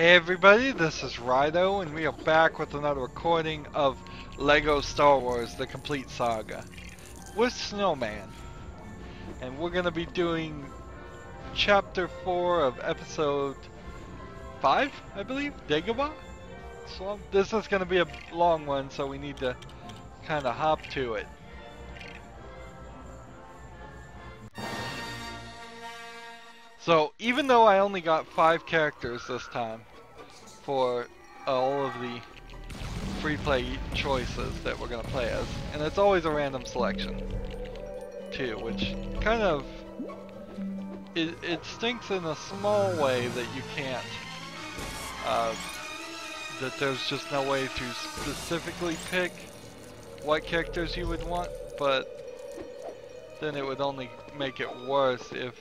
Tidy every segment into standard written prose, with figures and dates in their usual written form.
Hey everybody, this is Rydo, and we are back with another recording of LEGO Star Wars: The Complete Saga with Snowman. And we're going to be doing Chapter 4 of Episode 5, I believe? Dagobah? So this is going to be a long one, so we need to kind of hop to it. So even though I only got 5 characters this time for all of the free play choices that we're gonna play as, and it's always a random selection too, which kind of it stinks in a small way that you can't that there's just no way to specifically pick what characters you would want, but then it would only make it worse if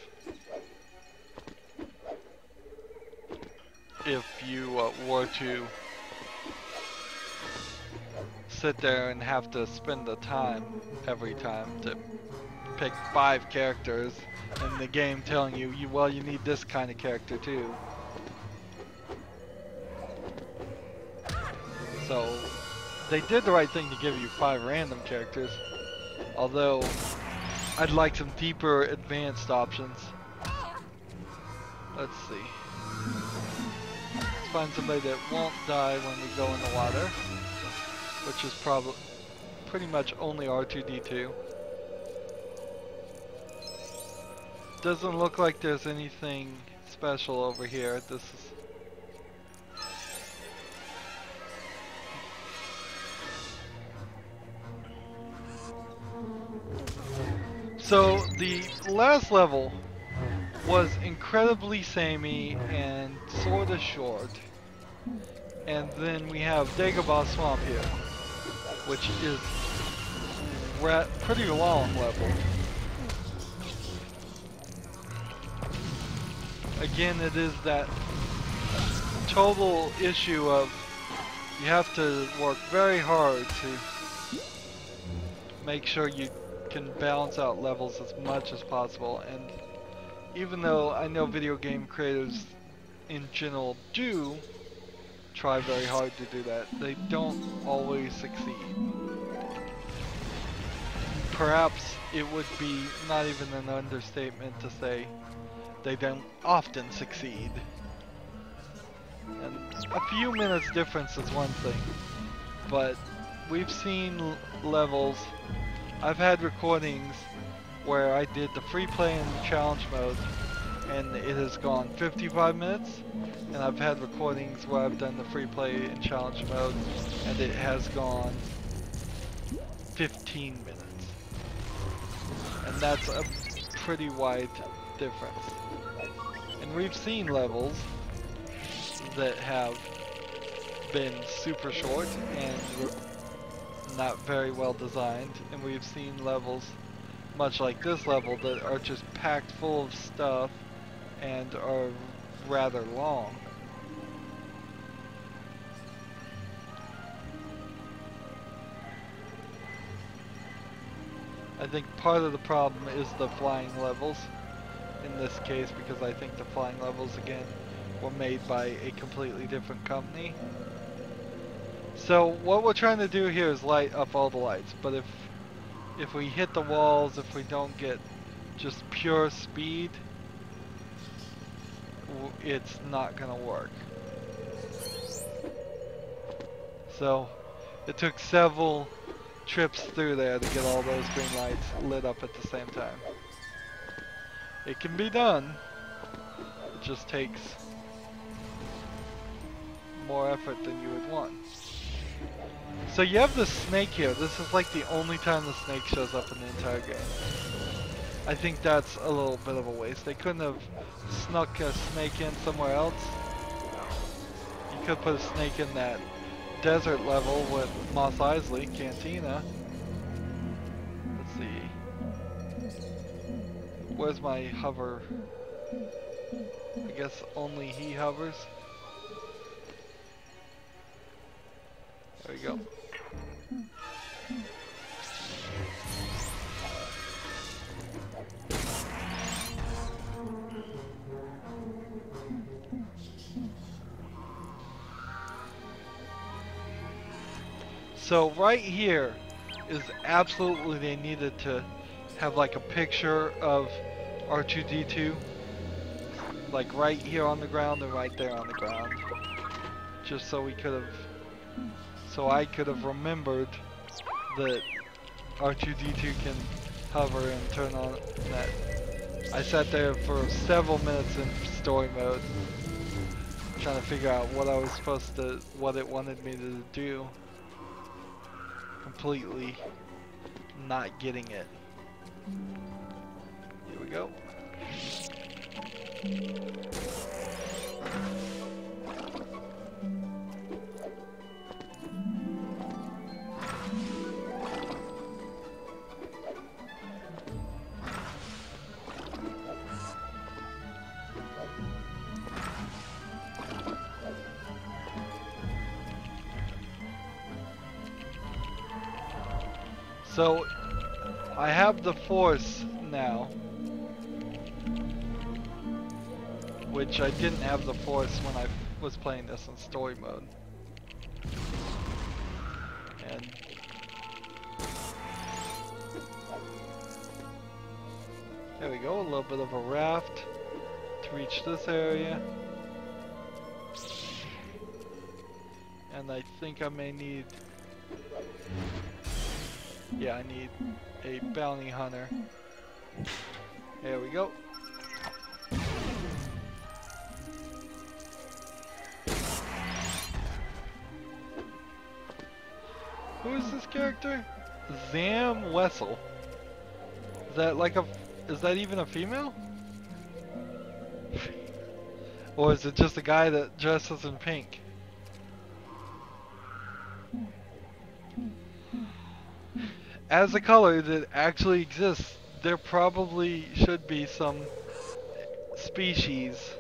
you were to sit there and have to spend the time every time to pick 5 characters, and the game telling you, well, you need this kind of character too. So they did the right thing to give you 5 random characters, although I'd like some deeper advanced options. Let's see. Let's find somebody that won't die when we go in the water, which is probably pretty much only R2-D2. Doesn't look like there's anything special over here. This is so the last level was incredibly samey and sorta short. And then we have Dagobah Swamp here, which is pretty long level. Again, it is that total issue of you have to work very hard to make sure you can balance out levels as much as possible. And even though I know video game creators in general do try very hard to do that, they don't always succeed. Perhaps it would be not even an understatement to say they don't often succeed. And a few minutes difference is one thing, but we've seen levels. I've had recordings where I did the free play and challenge mode, and it has gone 55 minutes, and I've had recordings where I've done the free play and challenge mode, and it has gone 15 minutes. And that's a pretty wide difference. And we've seen levels that have been super short and not very well designed, and we've seen levels much like this level that are just packed full of stuff and are rather long. I think part of the problem is the flying levels in this case, because I think the flying levels again were made by a completely different company. So what we're trying to do here is light up all the lights, but if we hit the walls, if we don't get just pure speed, it's not gonna work. So it took several trips through there to get all those green lights lit up at the same time. It can be done, it just takes more effort than you would want. So you have the snake here. This is like the only time the snake shows up in the entire game. I think that's a little bit of a waste. They couldn't have snuck a snake in somewhere else. You could put a snake in that desert level with Mos Eisley Cantina. Let's see. Where's my hover? I guess only he hovers. There we go. So right here is absolutely they needed to have like a picture of R2-D2, like right here on the ground and right there on the ground, just so we could have, so I could have remembered that R2-D2 can hover and turn on that. I sat there for several minutes in story mode, trying to figure out what I was supposed to, what it wanted me to do. Completely not getting it. Here we go. So, I have the Force now, which I didn't have the Force when I was playing this in story mode. And there we go, a little bit of a raft to reach this area. And I think I may need... yeah, I need a bounty hunter. There we go. Who is this character? Zam Wessel. Is that like a... is that even a female? Or is it just a guy that dresses in pink? As a color that actually exists, there probably should be some species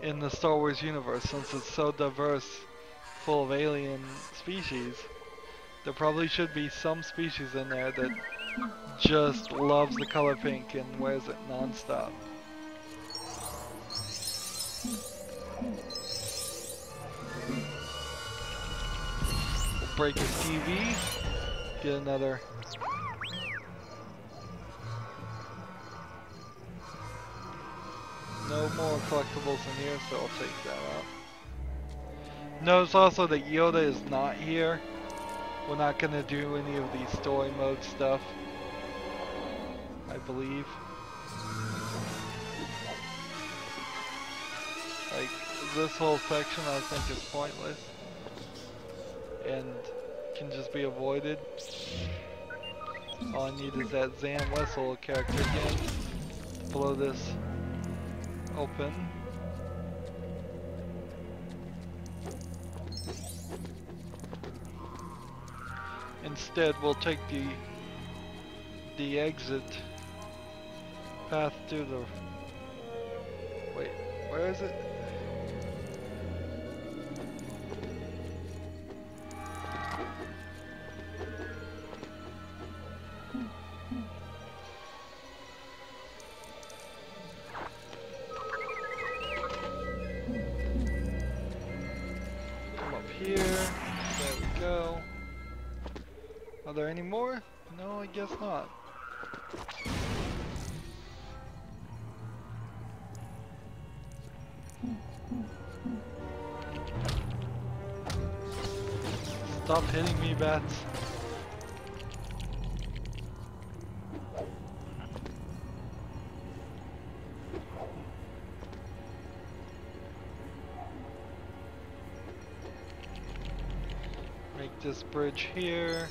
in the Star Wars universe, since it's so diverse, full of alien species. There probably should be some species in there that just loves the color pink and wears it non-stop. We'll break his TV, get another. No more collectibles in here, so I'll take that out. Notice also that Yoda is not here. We're not going to do any of the story mode stuff, I believe. Like, this whole section I think is pointless and can just be avoided. All I need is that Zam Wessel character again to blow this open. Instead, we'll take the exit path through the... wait, where is it? Come up here. There we go. Are there any more? No, I guess not. Stop hitting me, bats. Make this bridge here.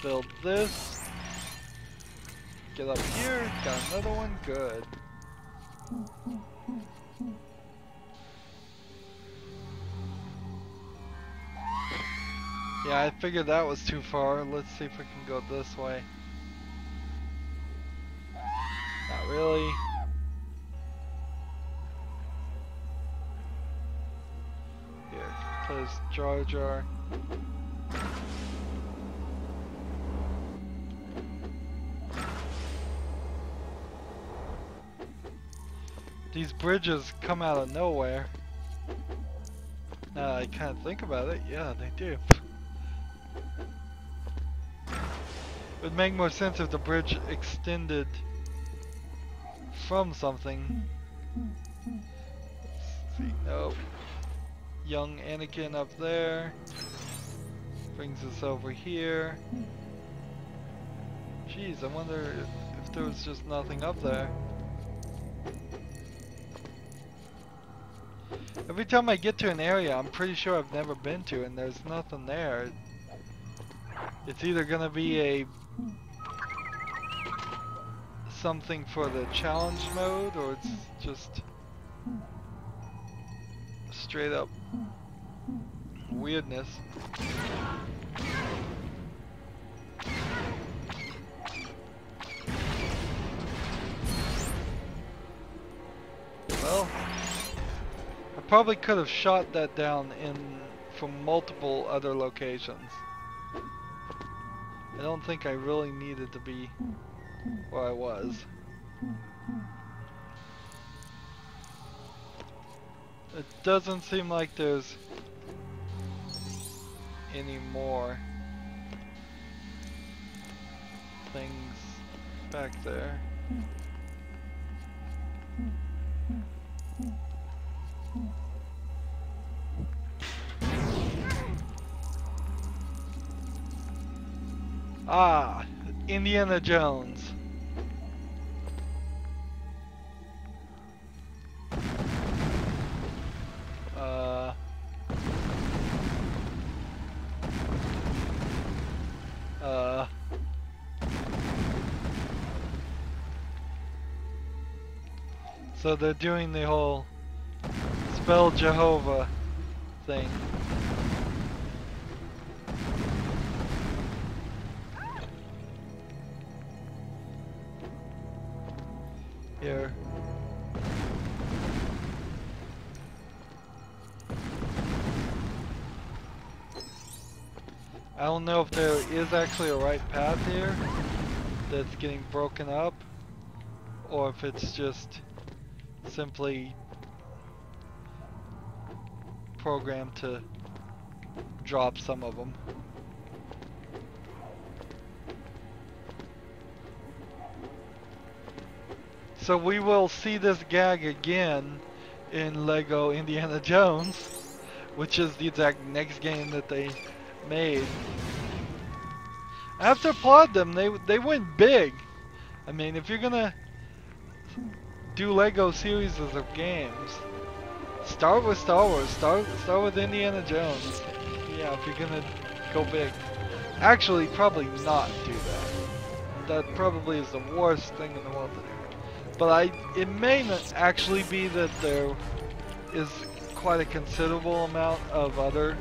Build this. Get up here. Got another one. Good. Yeah, I figured that was too far. Let's see if we can go this way. Not really. Here, place Jar Jar. These bridges come out of nowhere. Now I kind of think about it, yeah, they do. It would make more sense if the bridge extended from something. Let's see, nope. Young Anakin up there. Brings us over here. Jeez, I wonder if there was just nothing up there. Every time I get to an area I'm pretty sure I've never been to and there's nothing there. It's either gonna be a something for the challenge mode or it's just straight up weirdness. Well, I probably could have shot that down from multiple other locations. I don't think I really needed to be where I was. It doesn't seem like there's any more things back there. Ah, Indiana Jones. So they're doing the whole spell Jehovah thing. Here. I don't know if there is actually a right path here that's getting broken up, or if it's just simply programmed to drop some of them. So we will see this gag again in Lego Indiana Jones, which is the exact next game that they made. I have to applaud them. They went big. I mean, if you're gonna do Lego series of games, start with Star Wars. Start with Indiana Jones. Yeah, if you're gonna go big. Actually, probably not do that. That probably is the worst thing in the world to do. But it may not actually be that there is quite a considerable amount of other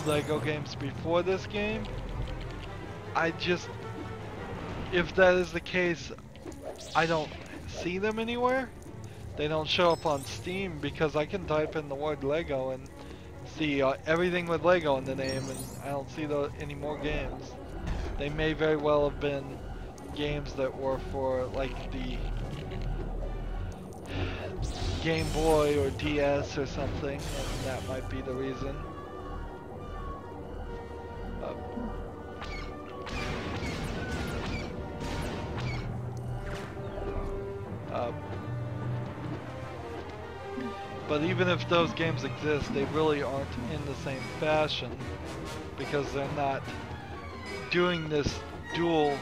Lego games before this game. If that is the case, I don't see them anywhere. They don't show up on Steam because I can type in the word Lego and see everything with Lego in the name, and I don't see any more games. They may very well have been games that were for like the Game Boy or DS or something, and that might be the reason. But even if those games exist, they really aren't in the same fashion because they're not doing this dual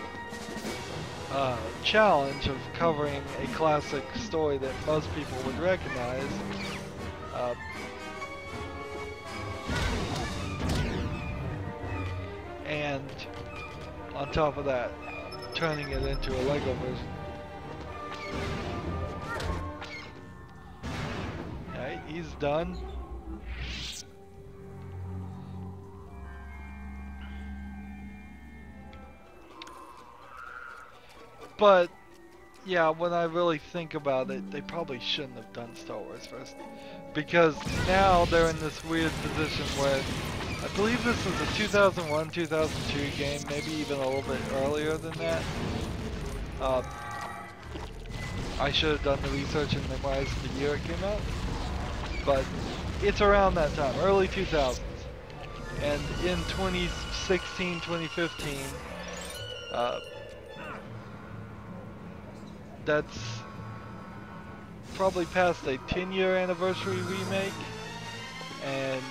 challenge of covering a classic story that most people would recognize. And on top of that, turning it into a Lego version. Alright, he's done. But, yeah, when I really think about it, they probably shouldn't have done Star Wars first. Because now they're in this weird position where, I believe this was a 2001, 2002 game, maybe even a little bit earlier than that. I should have done the research and memorized the year it came out. But it's around that time, early 2000s. And in 2016, 2015, that's probably past a 10-year anniversary remake, and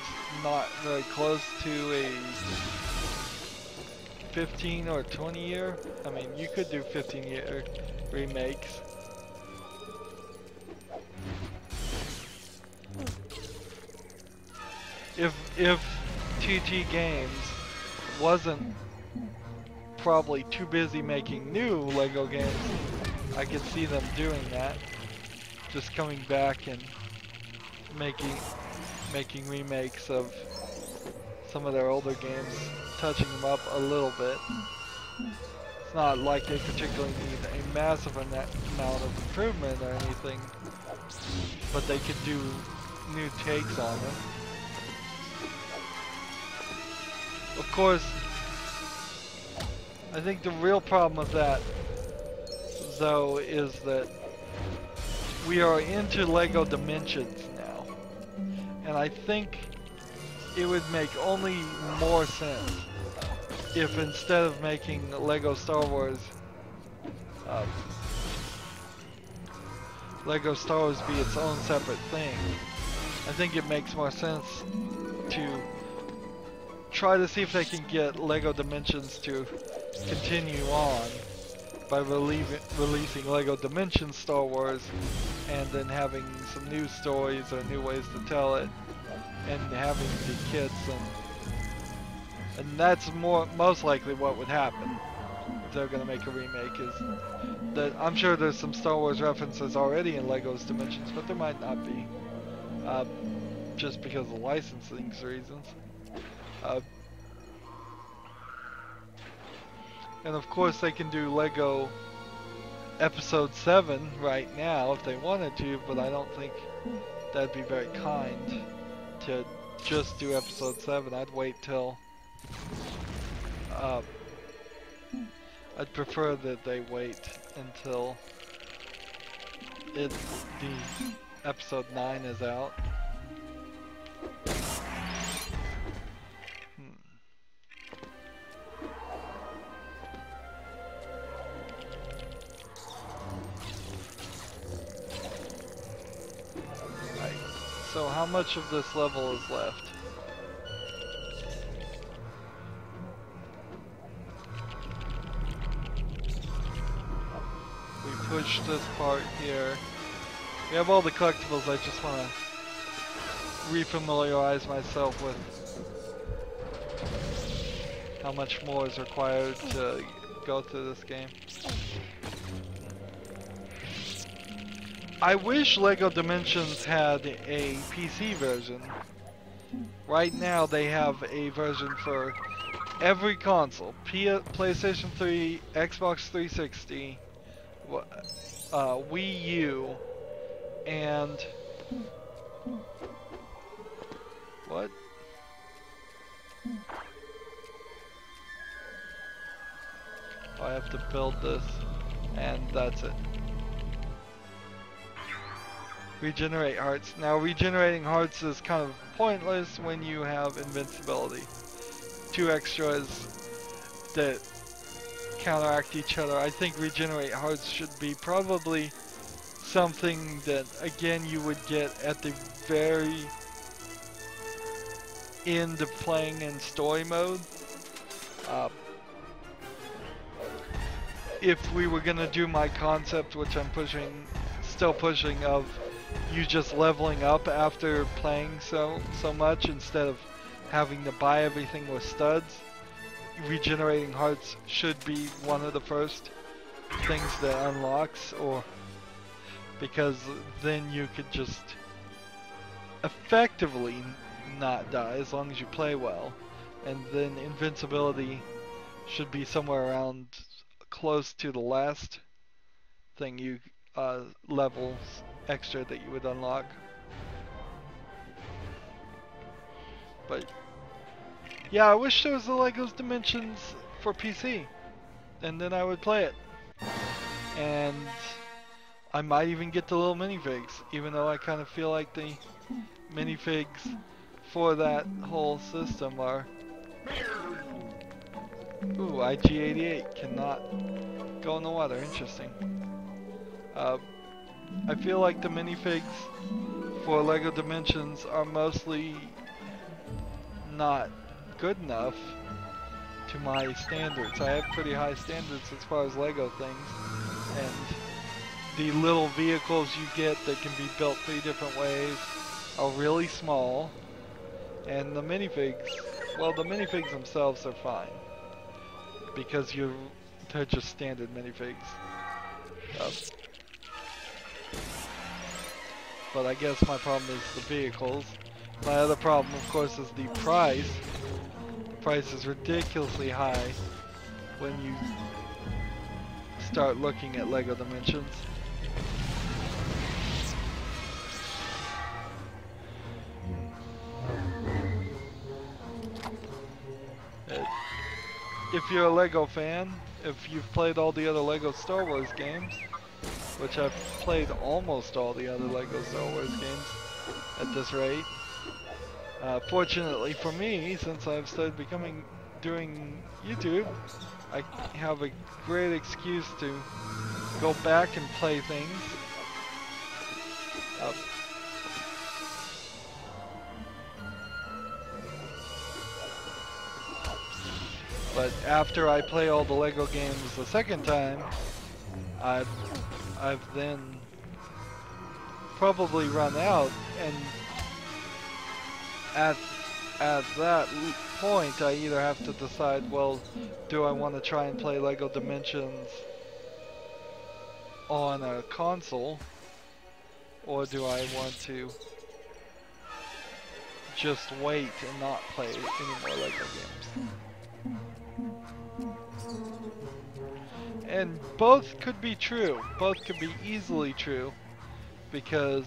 not very close to a 15 or 20 year. I mean, you could do 15-year remakes. If TT Games wasn't probably too busy making new Lego games, I could see them doing that. Just coming back and making remakes of some of their older games, touching them up a little bit. It's not like they particularly need a massive amount of improvement or anything, but they could do new takes on them. Of course, I think the real problem with that, though, is that we are into Lego Dimensions now. And I think it would make only more sense if instead of making Lego Star Wars, Lego Star Wars be its own separate thing. I think it makes more sense to try to see if they can get Lego Dimensions to continue on by releasing Lego Dimensions Star Wars, and then having some new stories or new ways to tell it, and having the kids, and that's most likely what would happen if they're gonna make a remake. Is that I'm sure there's some Star Wars references already in Lego's Dimensions, but there might not be, just because of licensing reasons. And of course they can do Lego Episode 7 right now if they wanted to, but I don't think that'd be very kind to just do Episode 7. I'd wait till... I'd prefer that they wait until the Episode 9 is out. So how much of this level is left? We push this part here. We have all the collectibles. I just want to refamiliarize myself with how much more is required to go through this game. I wish Lego Dimensions had a PC version. Right now they have a version for every console. PlayStation 3, Xbox 360, Wii U, and... what? I have to build this, and that's it. Regenerate hearts. Now regenerating hearts is kind of pointless when you have invincibility. 2 extras that counteract each other. I think regenerate hearts should be probably something that, again, you would get at the very end of playing in story mode. If we were gonna do my concept, which I'm still pushing, of you just leveling up after playing so much instead of having to buy everything with studs, regenerating hearts should be one of the first things that unlocks, or because then you could just effectively not die as long as you play well, and then invincibility should be somewhere around close to the last thing you levels extra that you would unlock. But yeah, I wish there was the Lego's Dimensions for PC, and then I would play it. And I might even get the little minifigs, even though I kind of feel like the minifigs for that whole system are... Ooh, IG-88 cannot go in the water. Interesting. I feel like the minifigs for LEGO Dimensions are mostly not good enough to my standards. I have pretty high standards as far as LEGO things, and the little vehicles you get that can be built 3 different ways are really small, and the minifigs, well, the minifigs themselves are fine because they're just standard minifigs. But I guess my problem is the vehicles. My other problem, of course, is the price. The price is ridiculously high when you start looking at LEGO Dimensions. If you're a LEGO fan, if you've played all the other LEGO Star Wars games, which I've played almost all the other LEGO Star Wars games at this rate. Fortunately for me, since I've started doing YouTube, I have a great excuse to go back and play things. But after I play all the LEGO games the second time, I've then probably run out, and at that point I either have to decide, well, do I want to try and play LEGO Dimensions on a console, or do I want to just wait and not play any more LEGO games? And both could be true. Both could be easily true, because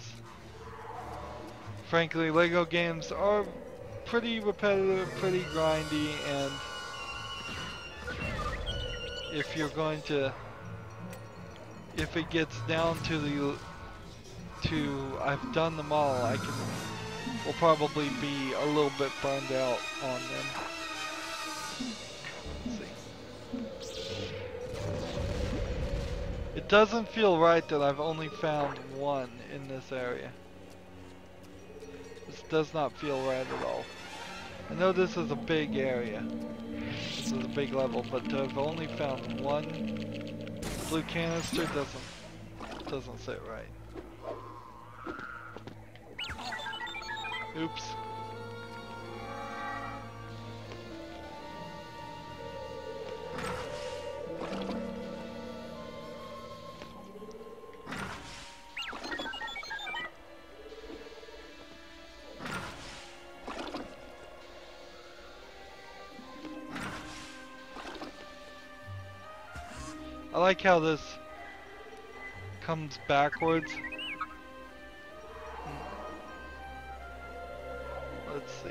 frankly LEGO games are pretty repetitive, pretty grindy, and if it gets down to I've done them all, will probably be a little bit burned out on them. It doesn't feel right that I've only found one in this area. This does not feel right at all. I know this is a big area. This is a big level, but to have only found one blue canister doesn't sit right. Oops. I like how this comes backwards. Let's see.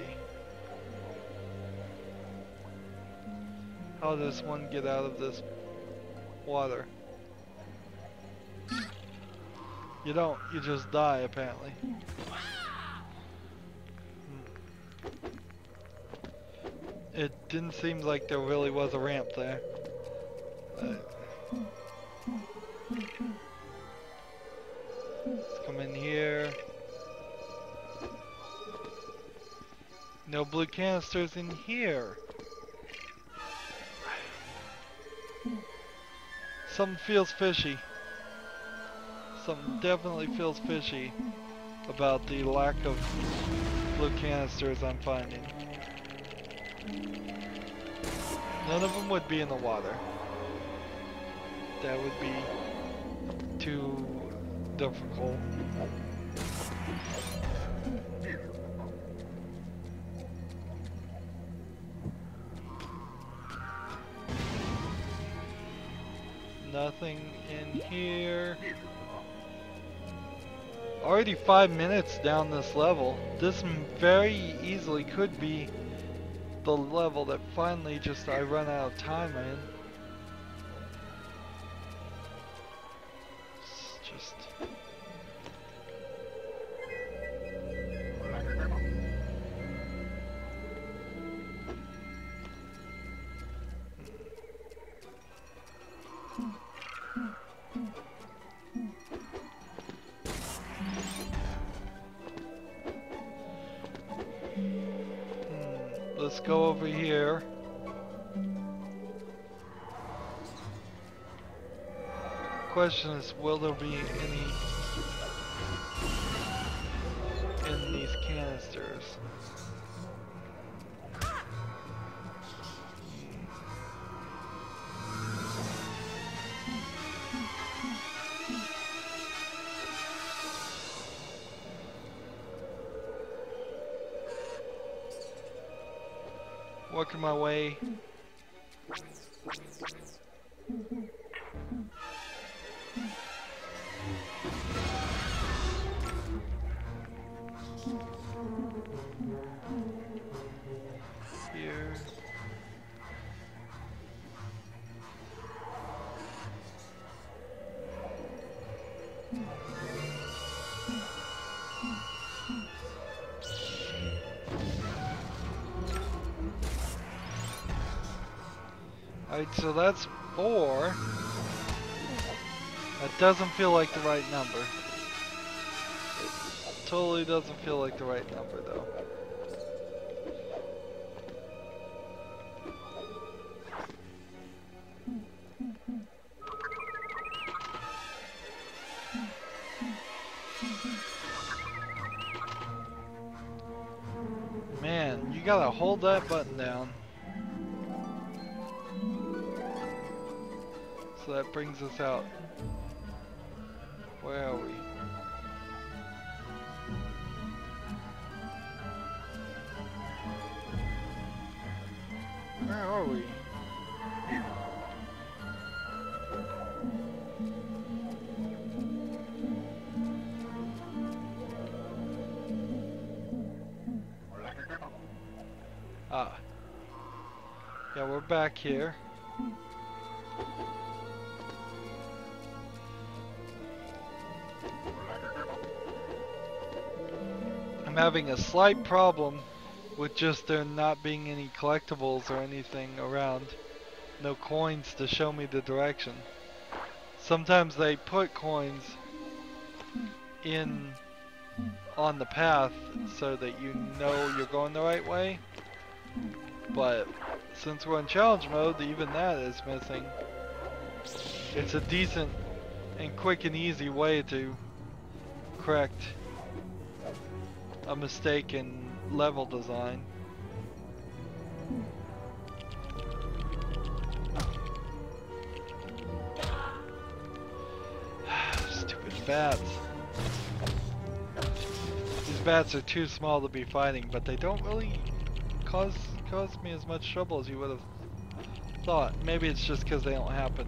How does one get out of this water? You don't, you just die apparently. It didn't seem like there really was a ramp there. Let's come in here. No blue canisters in here. Something feels fishy. Something definitely feels fishy about the lack of blue canisters I'm finding. None of them would be in the water. That would be too difficult. Nothing in here. Already 5 minutes down this level. This very easily could be the level that finally just I run out of time in. just... Let's go over here. Question is, will there be any in these canisters? Working my way. Here. Alright, so that's 4. That doesn't feel like the right number. It totally doesn't feel like the right number, though. Man, you gotta hold that button down. So that brings us out. Where are we? Where are we? Ah. Yeah, we're back here. I'm having a slight problem with just there not being any collectibles or anything around. No coins to show me the direction. Sometimes they put coins in on the path so that you know you're going the right way. But since we're in challenge mode, even that is missing. It's a decent and quick and easy way to correct a mistake in level design. Stupid bats. These bats are too small to be fighting, but they don't really cause me as much trouble as you would have thought. Maybe it's just because they don't happen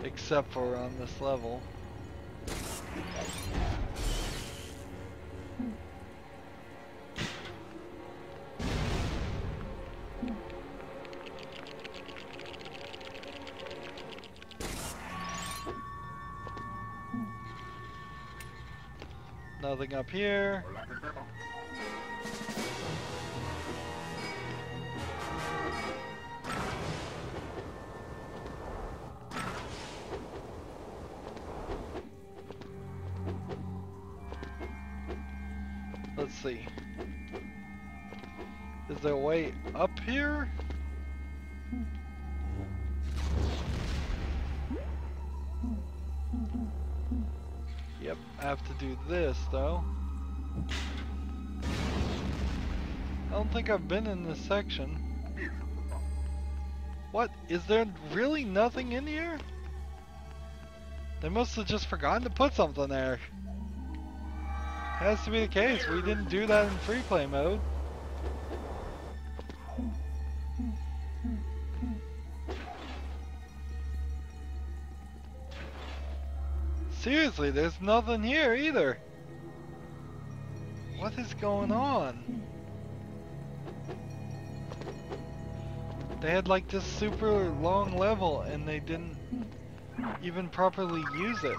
except for on this level. Nothing up here. Let's see. Is there a way up here? Yep, I have to do this though. I don't think I've been in this section. What? Is there really nothing in here? They must have just forgotten to put something there. Has to be the case. We didn't do that in free play mode. Seriously, there's nothing here either. What is going on? They had like this super long level and they didn't even properly use it.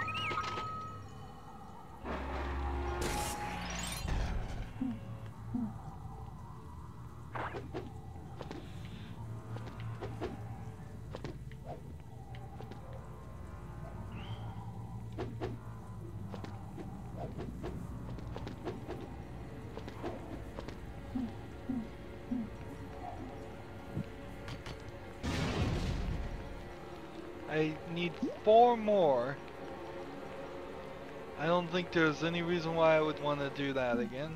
I need 4 more. I don't think there's any reason why I would want to do that again.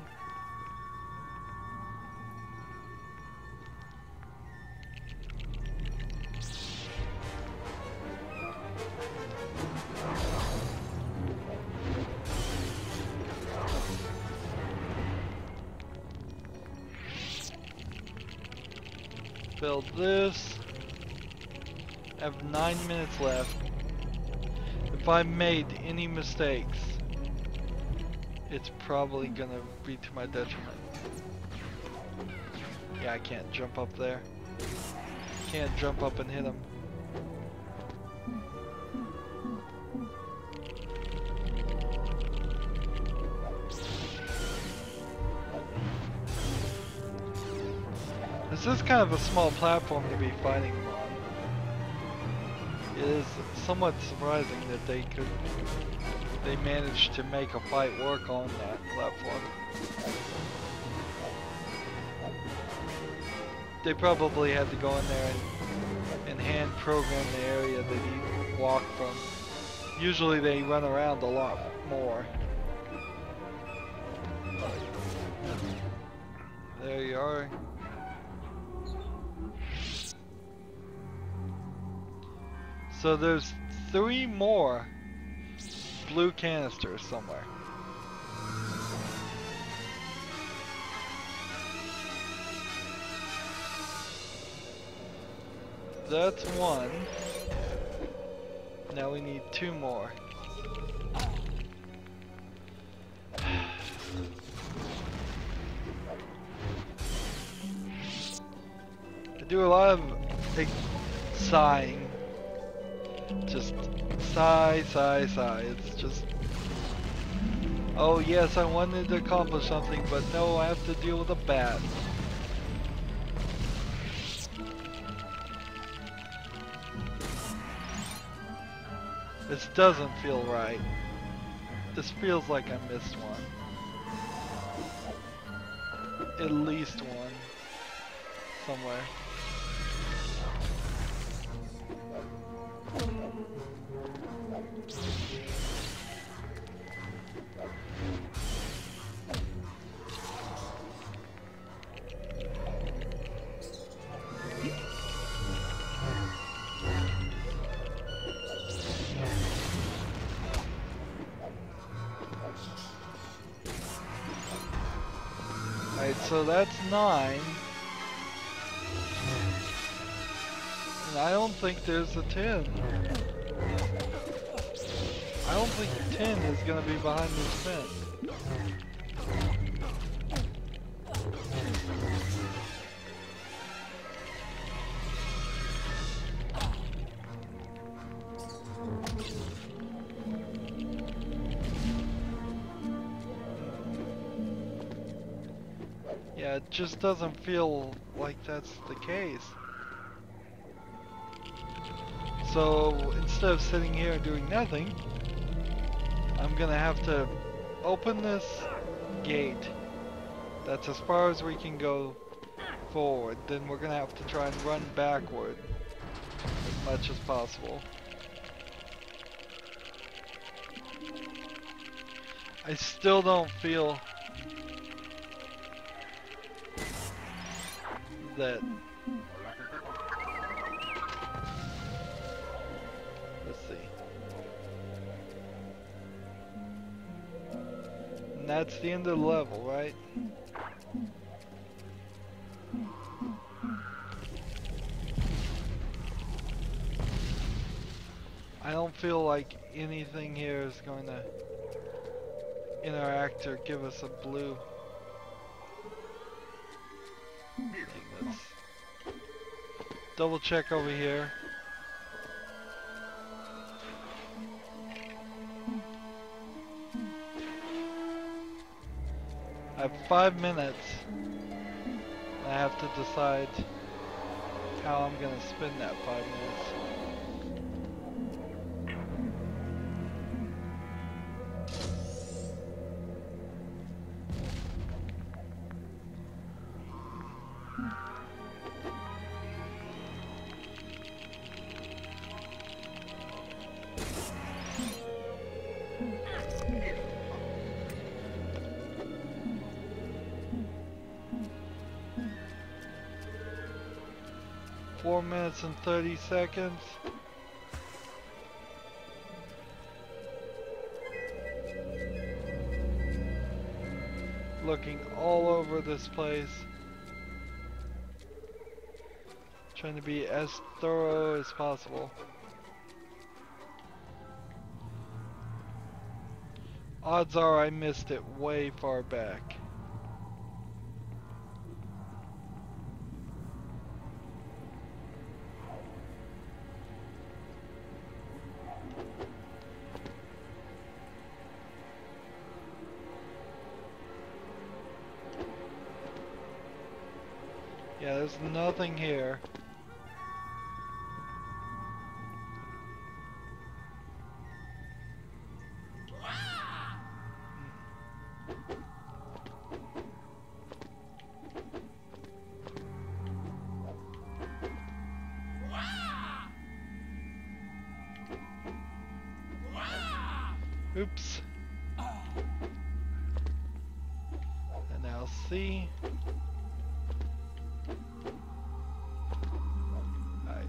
Build this. I have 9 minutes left. If I made any mistakes, it's probably gonna be to my detriment. Yeah, I can't jump up there. Can't jump up and hit him. This is kind of a small platform to be fighting on. It is somewhat surprising that they managed to make a fight work on that platform. They probably had to go in there and hand program the area that he walked from. Usually they run around a lot more. There you are. So there's 3 more blue canisters somewhere. That's 1. Now we need 2 more. I do a lot of sighing. Just sigh, sigh, sigh. It's just, oh yes, I wanted to accomplish something, but no, I have to deal with a bat. This doesn't feel right. This feels like I missed one. At least one. Somewhere. Alright, so that's 9. And I don't think there's a 10. I don't think 10 is gonna be behind this fence. Yeah, it just doesn't feel like that's the case. So instead of sitting here and doing nothing, I'm gonna have to open this gate. That's as far as we can go forward. Then we're gonna have to try and run backward as much as possible. I still don't feel that. Let's see. And that's the end of the level, right? I don't feel like anything here is going to interact or give us a blue. Let's double check over here. I have 5 minutes. I have to decide how I'm gonna spend that 5 minutes. Four minutes and 30 seconds. Looking all over this place. Trying to be as thorough as possible. Odds are I missed it way far back. Yeah, there's nothing here. Oops. And now C. Alright.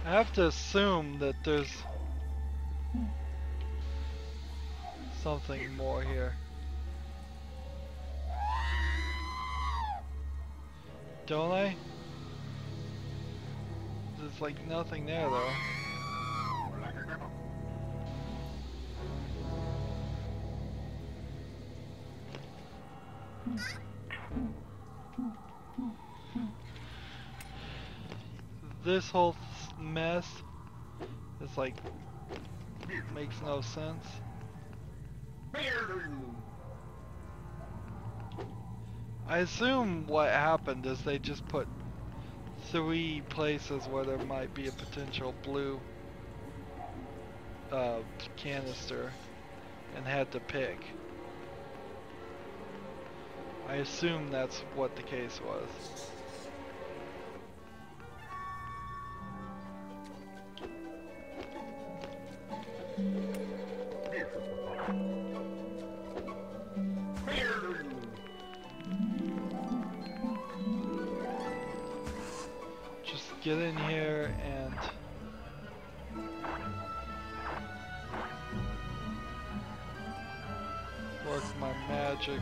I have to assume that there's something more here. Don't I? There's like nothing there though. This whole mess is like makes no sense. I assume what happened is they just put 3 places where there might be a potential blue canister and had to pick. I assume that's what the case was. Get in here and work my magic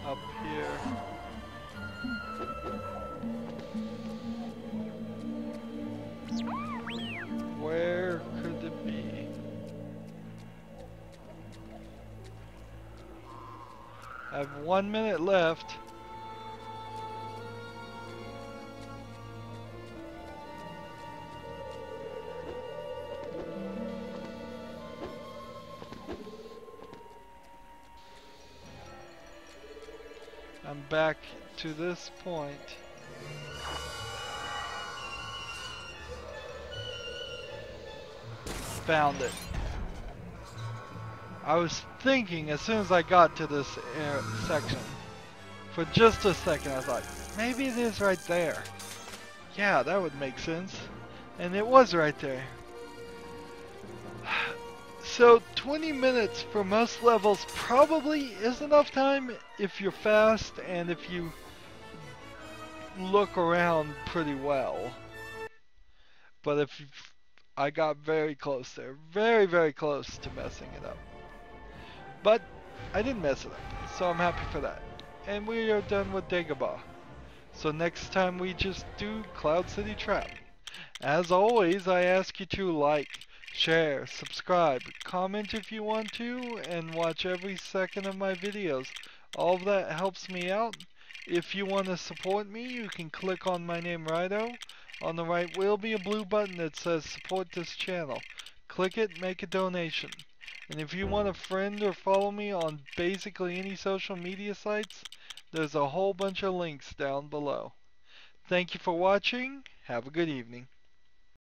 up here. Where could it be? I have 1 minute left. I'm back to this point. Found it. I was thinking as soon as I got to this section, for just a second I thought, maybe it is right there. Yeah, that would make sense. And it was right there. So 20 minutes for most levels probably is enough time if you're fast and if you look around pretty well. But if I got very close there, very, very close to messing it up. But I didn't mess it up, so I'm happy for that. And we are done with Dagobah. So next time we just do Cloud City Trap. As always, I ask you to like, share, subscribe, comment if you want to, and watch every second of my videos. All of that helps me out. If you want to support me, you can click on my name, Rydo. On the right will be a blue button that says support this channel. Click it, make a donation. And if you want to friend or follow me on basically any social media sites, there's a whole bunch of links down below. Thank you for watching. Have a good evening.